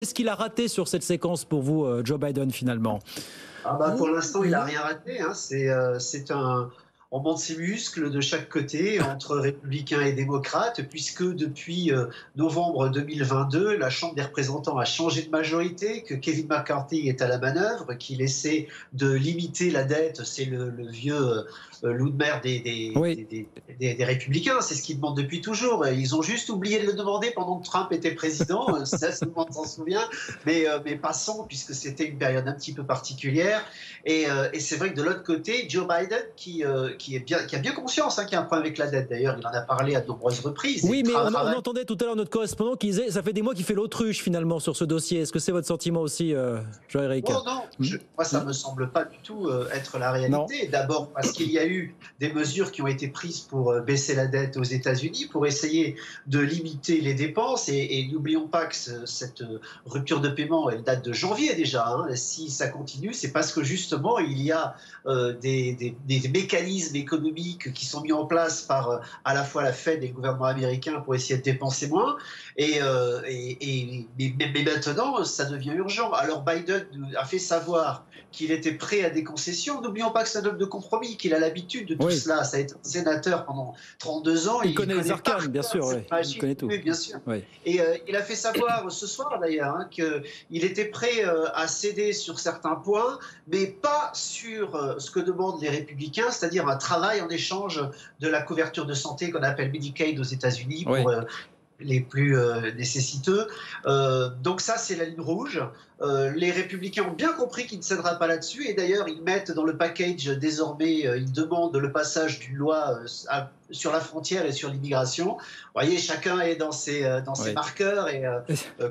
Qu'est-ce qu'il a raté sur cette séquence pour vous, Joe Biden, finalement? Pour l'instant, il n'a rien raté, hein. On monte ses muscles de chaque côté entre républicains et démocrates, puisque depuis novembre 2022, la Chambre des représentants a changé de majorité, que Kevin McCarthy est à la manœuvre, qu'il essaie de limiter la dette. C'est le vieux loup de mer Oui, des républicains. C'est ce qu'ils demandent depuis toujours. Ils ont juste oublié de le demander pendant que Trump était président. Ça, tout le monde s'en souvient. Mais passons, puisque c'était une période un petit peu particulière. Et c'est vrai que de l'autre côté, Joe Biden, qui a bien conscience qu'il y a un problème avec la dette. D'ailleurs, il en a parlé à de nombreuses reprises. oui, mais on entendait tout à l'heure notre correspondant qui disait ça fait des mois qu'il fait l'autruche finalement sur ce dossier. Est-ce que c'est votre sentiment aussi, Jean-Éric? Oh non, moi ça me semble pas du tout être la Non. réalité. D'abord parce qu'il y a eu des mesures qui ont été prises pour baisser la dette aux États-Unis, pour essayer de limiter les dépenses. Et n'oublions pas que cette rupture de paiement, elle date de janvier déjà, hein. Si ça continue, c'est parce que justement il y a des mécanismes économiques qui sont mis en place par à la fois la Fed et le gouvernement américain pour essayer de dépenser moins. Mais maintenant, ça devient urgent. Alors Biden a fait savoir qu'il était prêt à des concessions. N'oublions pas que c'est un homme de compromis, qu'il a l'habitude de tout Oui. cela. Ça a été un sénateur pendant 32 ans. Il connaît les arcanes, bien sûr. Cette Oui. machine. Il connaît tout. Oui, bien sûr. Oui. Et il a fait savoir ce soir d'ailleurs qu'il était prêt à céder sur certains points, mais pas sur ce que demandent les républicains, c'est-à-dire un travail en échange de la couverture de santé qu'on appelle Medicaid aux États-Unis Oui. pour les plus nécessiteux. Donc ça, c'est la ligne rouge. Les républicains ont bien compris qu'il ne cédera pas là-dessus, et d'ailleurs, ils mettent dans le package désormais, ils demandent le passage d'une loi sur la frontière et sur l'immigration. Vous voyez, chacun est dans ses Oui. marqueurs, et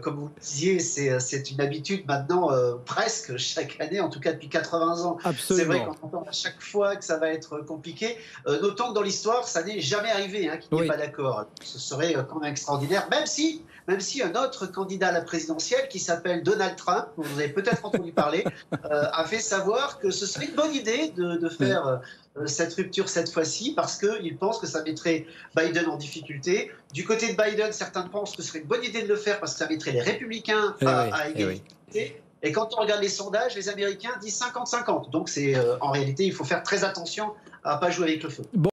comme vous le disiez, c'est une habitude maintenant presque chaque année, en tout cas depuis 80 ans. C'est vrai Absolument. qu'on entend à chaque fois que ça va être compliqué. Notons que dans l'histoire, ça n'est jamais arrivé qu'il n'y ait Oui. pas d'accord. Ce serait quand même extraordinaire, même si un autre candidat à la présidentielle qui s'appelle Donald Trump, dont vous avez peut-être entendu parler, a fait savoir que ce serait une bonne idée de Oui. faire cette rupture cette fois-ci, parce qu'il pense que ça mettrait Biden en difficulté. Du côté de Biden, certains pensent que ce serait une bonne idée de le faire parce que ça mettrait les républicains Eh oui. à Eh oui. égalité. Et quand on regarde les sondages, les Américains disent 50-50. Donc en réalité, il faut faire très attention à ne pas jouer avec le feu. Bon.